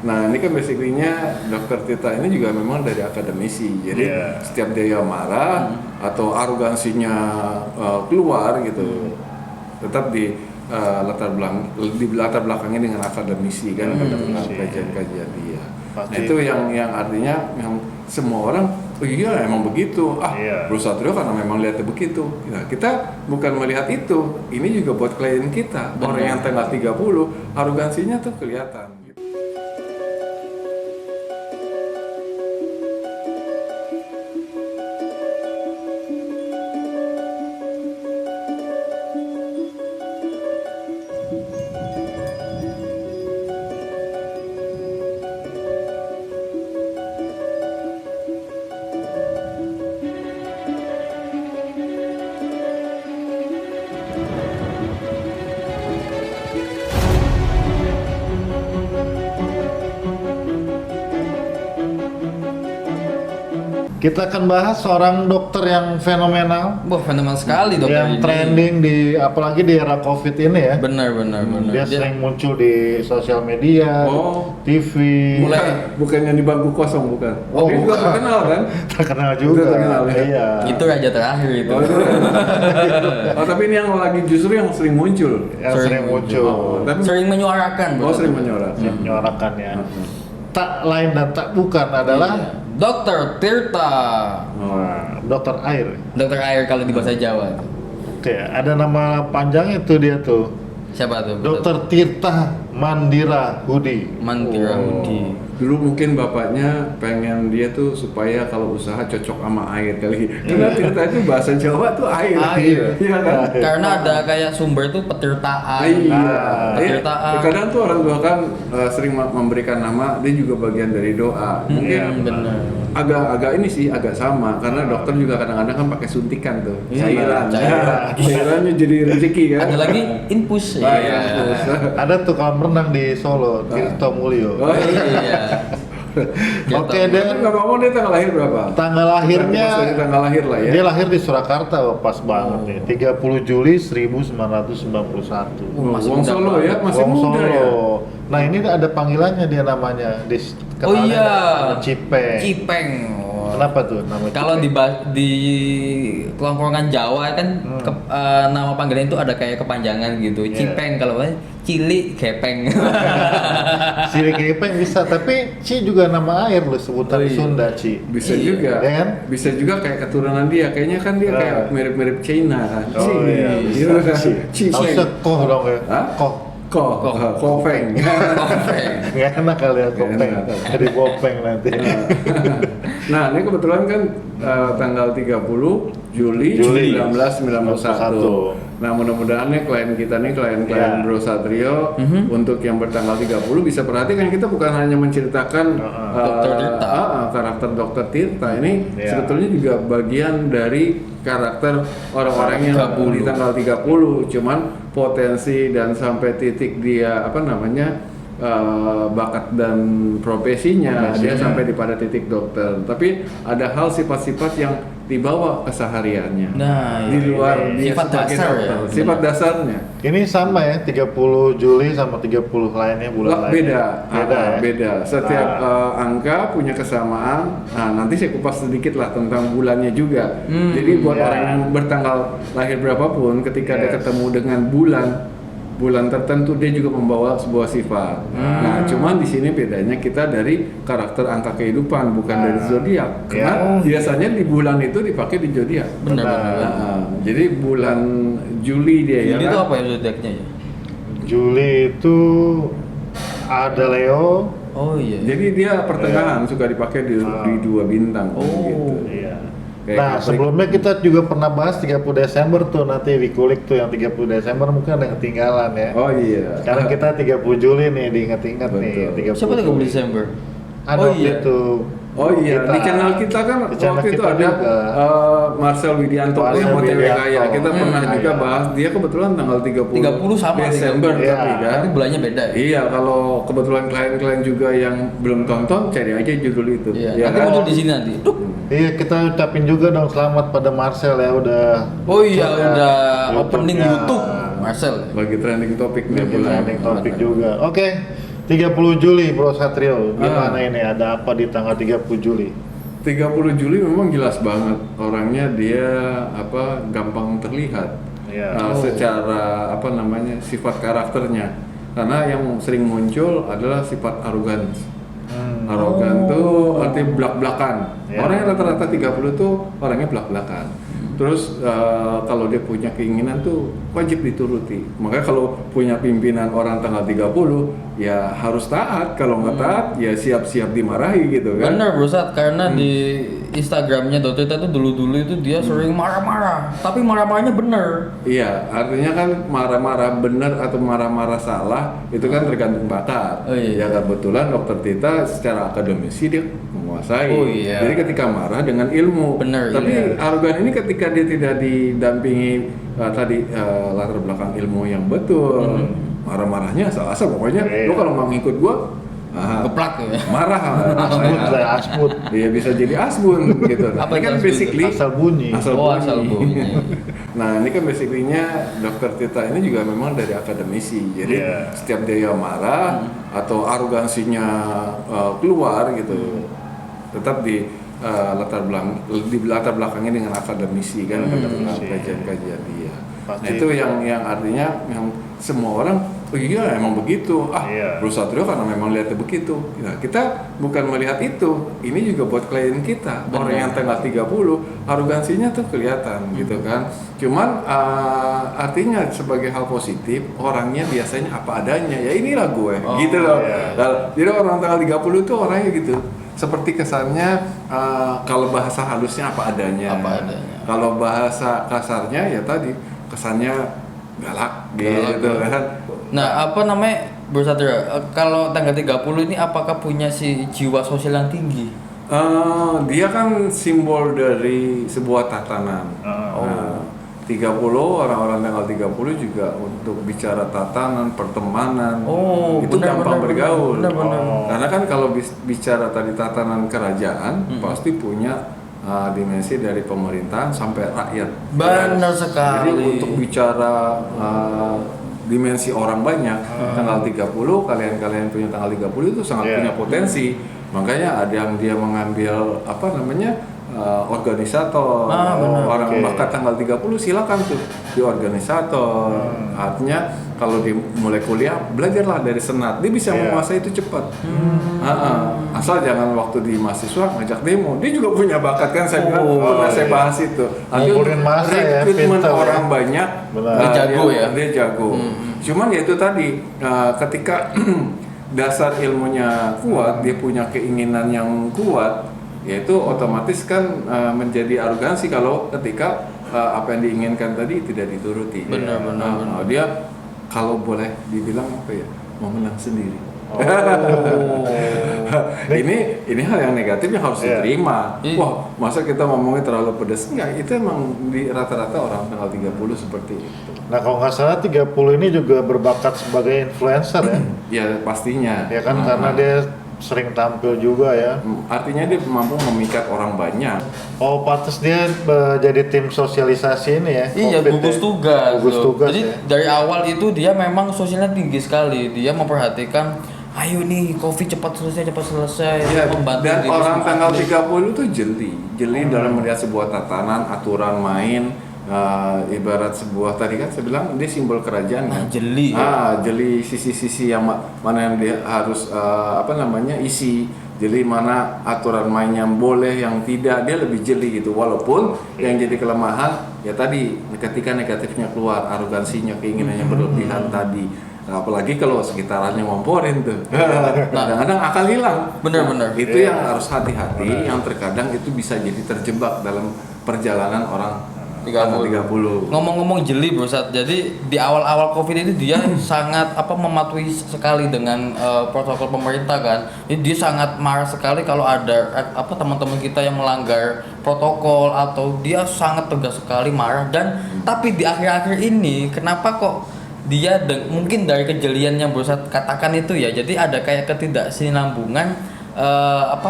Nah ini kan basically-nya Dokter Tirta ini juga memang dari akademisi. Jadi setiap dia marah atau arogansinya keluar gitu, tetap di latar belakangnya dengan akademisi kan, dengan kajian-kajian dia. Nah itu yang artinya yang semua orang, oh iya emang begitu, Bro Satrio karena memang lihatnya begitu. Nah kita bukan melihat itu, ini juga buat klien kita, orang yang tanggal 30, arogansinya tuh kelihatan. Kita akan bahas seorang dokter yang fenomenal. Wah, fenomenal sekali dokter yang ini. Trending apalagi di era COVID ini ya. Benar. Dia sering muncul di sosial media, TV. Bukan yang di bangku kosong, bukan. Oh, dia juga terkenal kan? Terkenal juga. Terkenal, ya. Iya. Itu raja terakhir itu. Tapi ini yang lagi justru yang sering muncul. Yang sering muncul. Tapi Sering menyuarakan. sering menyuarakan. Menyuarakan ya. Tak lain dan tak bukan adalah Dokter Tirta. dokter air. Dokter air kalau di bahasa Jawa. Oke, ada nama panjangnya tuh dia tuh. Siapa tuh? Dokter Tirta Mandira Hudi. Mandira Hudi. Dulu mungkin bapaknya pengen dia tuh supaya kalau usaha cocok sama air kali. Karena Tirta itu bahasa Jawa tuh air. Iya kan? Karena ada kayak sumber tuh petirtaan. Petirtaan. Kadang tuh orang tua kan sering memberikan nama, dia juga bagian dari doa. Mungkin benar. agak ini sih agak sama karena dokter juga kadang-kadang kan pakai suntikan tuh. Cairannya jadi rezeki kan. Ada lagi infus. Ada tuh kolam renang di Solo, Tirta Mulyo. Iya. Oke, dan Nggak mau dia tanggal lahir berapa? tanggal lahirnya Tanggal lahir lah ya. dia lahir di Surakarta, pas banget nih. 30 Juli 1991. Wong Solo ya, masih Wong muda Solo. ya. Nah, ini ada panggilannya dia namanya. Oh iya. Cipeng. Cipeng. Kenapa tuh nama Kalau Cipeng? di kelongkongan Jawa kan nama panggilan itu ada kayak kepanjangan gitu. Cipeng kalau Cili Gepeng. Cili Gepeng bisa, tapi Ci juga nama air loh, sebutan Sunda Ci. Bisa juga. Ya kan? Bisa juga kayak keturunan dia. Kayaknya kan dia kayak mirip-mirip China kan. Oh iya, bisa. Ci. Harusnya koh dong ya. Hah? Kofeng. Nggak enak kali ya kopeng. Jadi bopeng nanti. Nah, ini kebetulan kan tanggal 30 Juli 1991. Nah, mudah-mudahan nih klien kita nih, klien Bro Satrio untuk yang bertanggal 30 bisa perhatikan kita bukan hanya menceritakan karakter Dokter Tirta. Ini sebetulnya juga bagian dari karakter orang-orang yang di tanggal 30, cuman potensi dan sampai titik dia bakat dan profesinya dia sampai pada titik dokter. Tapi ada hal sifat-sifat yang dibawa kesehariannya. Nah, di luar dia sifat sebagai dasar dokter. ya. Sifat dasarnya. Ini sama ya, 30 Juli sama 30 lainnya bulan lainnya. Beda. Setiap angka punya kesamaan. Nah, nanti saya kupas sedikit lah tentang bulannya juga. Jadi buat orang yang bertanggal lahir berapapun, ketika dia ketemu dengan bulan tertentu, dia juga membawa sebuah sifat. Nah, cuman di sini bedanya kita dari karakter angka kehidupan, bukan dari zodiak. Karena biasanya di bulan itu dipakai di zodiak. Benar. Jadi bulan Juli dia Juli ya. itu kan? apa ya zodiaknya ya? Juli itu ada Leo. Oh iya. Jadi dia pertengahan suka dipakai di 2 bintang gitu. Iya. Kayak Nah, Capricorn. sebelumnya kita juga pernah bahas 30 Desember tuh, nanti dikulik tuh yang 30 Desember mungkin ada yang ketinggalan ya. Oh iya. Sekarang kita 30 Juli nih, diingat-ingat nih. Betul. 30 Siapa 30 Juli. Desember? Ada Oh iya. itu. Oh iya, di channel kita kan Di channel waktu itu kita ada juga. Marcel Widianto Marcel yang OTW Widianto. Kaya. Kita pernah juga Iya. bahas dia kebetulan tanggal 30 sama Desember 30. tapi Iya. kan. Tapi bulannya beda ya? Iya, kalau kebetulan klien-klien juga yang belum tonton, cari aja judul itu. Iya. Ya Nanti kan? muncul di sini nanti. Duk. Iya, kita ucapin juga dong selamat pada Marcel ya, udah. Oh iya, udah YouTube-nya. opening YouTube, Marcel. Bagi trending topik nih Lagi bulan. trending topik juga. Oke, 30 Juli Bro Satrio, gimana ini? Ada apa di tanggal 30 Juli? 30 Juli memang jelas banget orangnya, dia gampang terlihat secara sifat karakternya, karena yang sering muncul adalah sifat arogan. Arogan tuh arti belak-belakan. Orang yang rata-rata 30 tuh orangnya belak-belakan. Terus kalau dia punya keinginan tuh wajib dituruti. Makanya kalau punya pimpinan orang tanggal 30 ya harus taat. Kalau nggak taat ya siap-siap dimarahi gitu kan. Bener Bro Sat, karena di Instagramnya Dr. Tita tuh dulu-dulu itu dia sering marah-marah, tapi marah-marahnya bener. Iya, artinya kan marah-marah benar atau marah-marah salah itu kan tergantung bakat. Oh, iya. Ya kebetulan Dokter Tita secara akademisi dia menguasai. Oh, iya. Jadi ketika marah dengan ilmu. Bener, Tapi iya. arogan ini ketika dia tidak didampingi latar belakang ilmu yang betul, marah-marahnya asal-asal pokoknya. Lo kalau nggak ngikut gua, Geplak ya. marah. Asbun lah, asbun. Iya bisa jadi asbun gitu. Apa Ini kan itu asbun? basically Asal bunyi. Asal bunyi. Nah ini kan basically-nya Dokter Tita ini juga memang dari akademisi. Jadi setiap dia marah atau arogansinya keluar gitu, tetap di latar belakangnya dengan akademisi kan, dengan kajian-kajian dia. Nah itu yang artinya yang semua orang, oh iya emang begitu. Bro Satrio karena memang lihatnya begitu. Nah, kita bukan melihat itu. Ini juga buat klien kita. Orang yang tanggal 30 arogansinya tuh kelihatan gitu kan. Cuman artinya sebagai hal positif, orangnya biasanya apa adanya. Ya inilah gue gitu loh. Jadi orang tanggal 30 tuh orangnya gitu. Seperti kesannya kalau bahasa halusnya apa adanya. Kalau bahasa kasarnya ya tadi kesannya galak gitu kan. Nah, apa namanya Bro Satrio, kalau tanggal 30 ini apakah punya si jiwa sosial yang tinggi? Dia kan simbol dari sebuah tatanan. 30 orang-orang tanggal 30 juga untuk bicara tatanan, pertemanan. Itu gampang bergaul. Karena kan kalau bicara tadi tatanan kerajaan pasti punya dimensi dari pemerintahan sampai rakyat. Benar sekali. Jadi untuk bicara dimensi orang banyak, tanggal 30 kalian punya tanggal 30 itu sangat punya potensi. Makanya ada yang dia mengambil organisator, orang bakat tanggal 30 silakan tuh di organisator. Artinya kalau dia mulai kuliah belajarlah dari senat, dia bisa menguasai itu cepat. Asal jangan waktu di mahasiswa ngajak demo, dia juga punya bakat kan, saya bilang pernah saya bahas itu. Ngumpulin massa ya, rekrutmen pintar orang ya. banyak, dia jago. Cuman ya itu tadi ketika dasar ilmunya kuat, dia punya keinginan yang kuat, yaitu otomatis kan menjadi arogansi kalau ketika apa yang diinginkan tadi tidak dituruti. Benar. Dia kalau boleh dibilang mau menang sendiri. Ini hal yang negatif yang harus diterima. Wah, masa kita ngomongnya terlalu pedas? Enggak, itu emang di rata-rata orang tanggal 30 seperti itu. Nah kalau nggak salah 30 ini juga berbakat sebagai influencer ya? Ya pastinya. Ya kan karena dia sering tampil juga ya. Artinya dia mampu memikat orang banyak. Oh, pantas dia jadi tim sosialisasi ini ya. Iya, gugus tugas. Jadi ya. dari awal itu dia memang sosialnya tinggi sekali. Dia memperhatikan, ayo nih Covid cepat selesai. Ya, membantu dan diri orang semua. tanggal 30 itu jeli dalam melihat sebuah tatanan, aturan main. Ibarat sebuah tadi kan saya bilang dia simbol kerajaan kan. Jeli. Jeli sisi-sisi yang mana yang dia harus isi. Jeli mana aturan main yang boleh, yang tidak, dia lebih jeli gitu. Walaupun yang jadi kelemahan ya tadi ketika negatifnya keluar, arogansinya, keinginannya berlebihan tadi. Nah, apalagi kalau sekitarannya ngomporin tuh. Kadang-kadang akal hilang. Benar. Itu yang harus hati-hati, yang terkadang itu bisa jadi terjebak dalam perjalanan orang 30. Ngomong-ngomong jeli Bro Sat, jadi di awal-awal Covid itu dia sangat mematuhi sekali dengan protokol pemerintah kan. Jadi dia sangat marah sekali kalau ada teman-teman kita yang melanggar protokol, atau dia sangat tegas sekali marah. Dan tapi di akhir-akhir ini kenapa kok dia mungkin dari kejelian yang Bro Sat katakan itu ya, jadi ada kayak ketidaksinambungan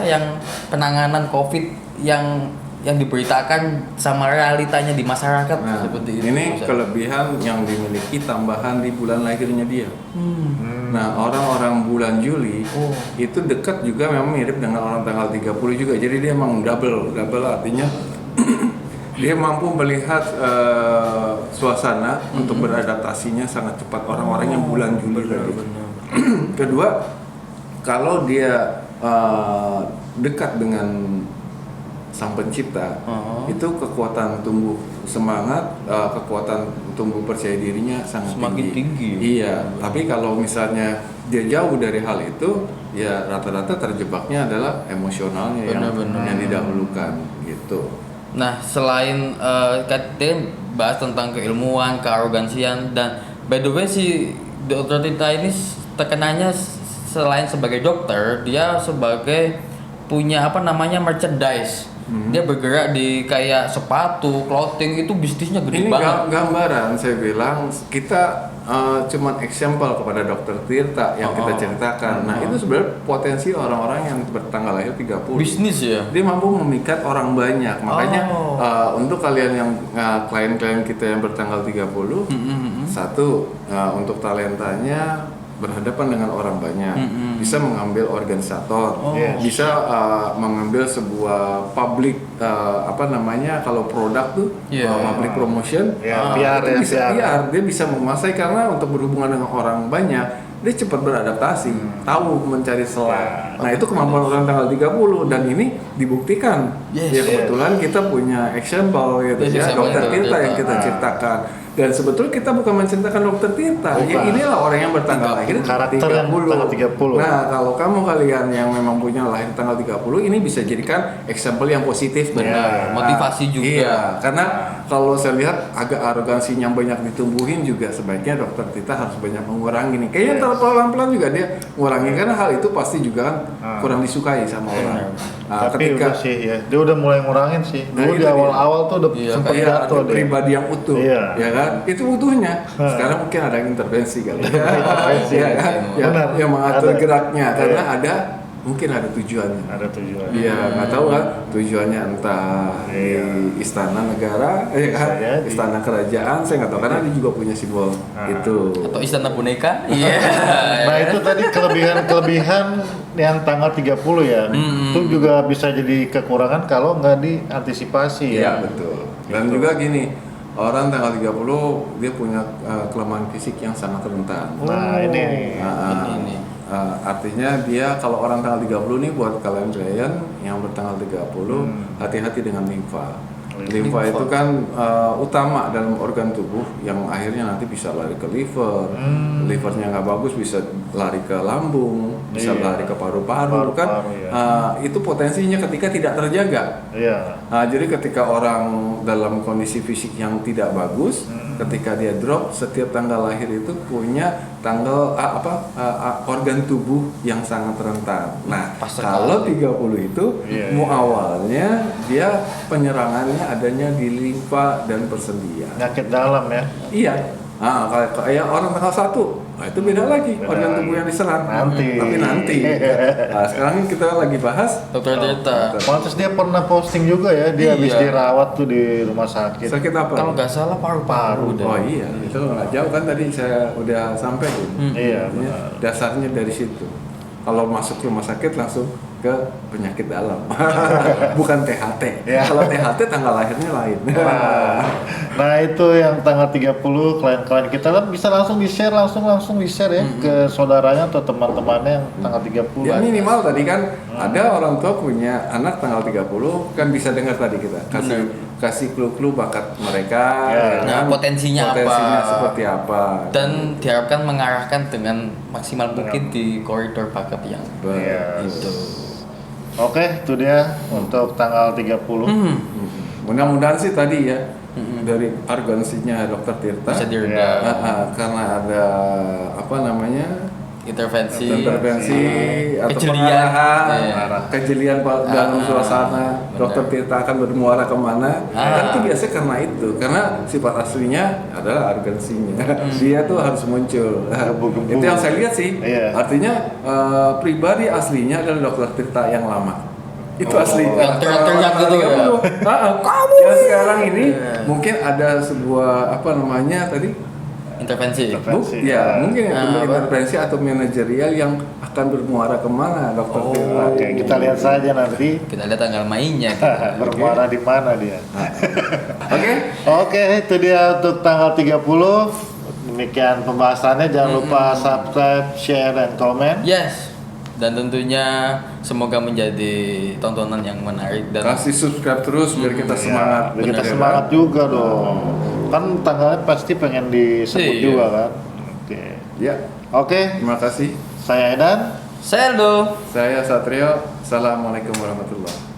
yang penanganan Covid yang yang diberitakan sama realitanya di masyarakat Nah, seperti itu. ini Ustaz. kelebihan yang dimiliki tambahan di bulan lahirnya dia. Nah, orang-orang bulan Juli Oh. itu dekat juga memang mirip dengan orang tanggal 30 juga. Jadi dia memang double artinya dia mampu melihat suasana untuk beradaptasinya sangat cepat orang-orang yang bulan Juli tadi. Kedua, kalau dia dekat dengan Sang Pencipta, itu kekuatan tumbuh semangat, kekuatan tumbuh percaya dirinya sangat Semakin tinggi. Iya, tapi kalau misalnya dia jauh dari hal itu, ya rata-rata terjebaknya adalah emosionalnya Benar-benar. yang didahulukan gitu. Nah, selain kita bahas tentang keilmuan, kearogansian, dan by the way si Dokter Tirta ini terkenanya selain sebagai dokter, dia sebagai punya apa namanya merchandise. Dia bergerak di kayak sepatu, clothing, itu bisnisnya gede Ini banget. gambaran saya bilang kita cuman example kepada Dokter Tirta yang kita ceritakan. Nah, itu sebenarnya potensi orang-orang yang bertanggal lahir 30. Bisnis ya. Dia mampu memikat orang banyak. Makanya untuk kalian yang klien-klien kita yang bertanggal 30, satu untuk talentanya berhadapan dengan orang banyak, bisa mengambil organisator, bisa mengambil sebuah public kalau produk tuh public promotion, PR itu ya, bisa PR. PR, dia bisa menguasai karena untuk berhubungan dengan orang banyak dia cepat beradaptasi, tahu mencari celah. Nah, itu kemampuan orang tanggal 30 dan ini dibuktikan. Ya kebetulan kita punya example gitu Yes, ya, example Dokter Dokter Tirta yang Tirta. kita ceritakan. Dan sebetulnya kita bukan menceritakan Dokter Tirta. Ya, inilah orang yang bertanggal lahir Karakter yang tanggal 30. Nah, kalau kamu kalian yang memang punya lahir tanggal 30, ini bisa jadikan example yang positif. Benar, motivasi juga. Iya, karena kalau saya lihat agak arogansinya yang banyak ditumbuhin juga sebaiknya Dokter Tirta harus banyak mengurangi nih. Kayaknya pelan-pelan juga dia mengurangi karena hal itu pasti juga kan kurang disukai sama orang. Nah, Tapi ketika udah sih ya, dia udah mulai ngurangin sih. Nah, Dulu itu di awal-awal tuh udah Iya, sempet Iya, jatuh ada deh. pribadi yang utuh, Iya. ya kan? Itu utuhnya. Sekarang mungkin ada yang intervensi kali, Intervensi. ya kan? Benar. Yang mengatur Ada. geraknya, karena Iya. mungkin ada tujuannya. Ada tujuan. Iya, nggak tahu kan tujuannya entah Iya. di istana negara, ya kan? Bisa jadi. Istana kerajaan, saya nggak tahu karena dia juga punya simbol itu. Atau istana boneka. Iya. Nah itu tadi kelebihan yang tanggal 30 ya. Itu juga bisa jadi kekurangan kalau nggak diantisipasi Iya, ya. betul. Dan juga gini, orang tanggal 30 dia punya kelemahan fisik yang sangat rentan. Nah ini. Ini. Artinya dia kalau orang tanggal 30 nih buat kalian klien yang bertanggal 30 hati-hati dengan limfa. Limfa itu kan utama dalam organ tubuh yang akhirnya nanti bisa lari ke liver. Livernya nggak bagus bisa lari ke lambung, bisa Iya. lari ke paru-paru kan. Paru-paru, ya. Itu potensinya ketika tidak terjaga. Iya. Nah, jadi ketika orang dalam kondisi fisik yang tidak bagus, ketika dia drop, setiap tanggal lahir itu punya tanggal organ tubuh yang sangat rentan. Nah, Pas sekali. kalau 30 itu Iya, awalnya dia penyerangannya adanya di limfa dan persendian. Penyakit dalam ya. Iya. Nah, kayak orang tanggal 1, nah itu beda lagi Beda organ tubuh lagi. yang diserang. Nanti. Tapi nanti. Nah, sekarang kita lagi bahas Dokter Tirta. Pantes dia pernah posting juga ya, dia habis Iya. dirawat tuh di rumah sakit. sakit apa? Kalau nggak salah paru-paru deh. Oh iya, itu nggak jauh kan tadi saya udah sampai. Iya, Artinya benar. dasarnya dari situ. Kalau masuk rumah sakit langsung ke penyakit dalam, bukan THT. Ya. Kalau THT tanggal lahirnya lain. Nah itu yang tanggal 30 klien-klien kita kan bisa langsung di-share langsung di-share ya ke saudaranya atau teman-temannya yang tanggal 30. Ya minimal tadi kan ada orang tua punya anak tanggal 30 kan bisa dengar tadi kita kasih clue-clue bakat mereka, Ya. ya Nah, kan? potensinya Potensinya apa? seperti apa. Dan diharapkan mengarahkan dengan maksimal mungkin di koridor bakat yang Iya. itu. Oke, itu dia untuk tanggal 30. Mudah-mudahan sih tadi ya dari argansinya Dokter Tirta Bisa Iya. diredam. karena ada Intervensi. atau Kejelian. pengarahan, Iya. kejelian dalam suasana. benar. Dokter Tirta akan bermuara kemana? Kan itu Ah. biasa karena itu, karena sifat aslinya adalah argansinya. Dia tuh harus muncul. Gebu-gebu. Itu yang saya lihat sih. Iya. Artinya pribadi aslinya adalah Dokter Tirta yang lama. Itu asli. yang teriak-teriak gitu ya. Kamu. Yang sekarang ini mungkin ada sebuah apa namanya tadi? Intervensi. Ya, mungkin Nah, intervensi atau manajerial yang akan bermuara kemana, Dokter Tirta? Oke, kita lihat saja nanti Kita lihat tanggal mainnya. bermuara di mana dia. Oke. Oke, itu dia untuk tanggal 30. Demikian pembahasannya. Jangan lupa subscribe, share, dan komen. Yes. Dan tentunya semoga menjadi tontonan yang menarik dan Kasih subscribe terus biar kita semangat. Biar kita Bener, semangat juga dong. Kan tanggalnya pasti pengen disebut Iya. juga kan. Oke. Ya, Oke, terima kasih. saya Edan. Serdo. Saya Satrio. Assalamualaikum warahmatullahi wabarakatuh.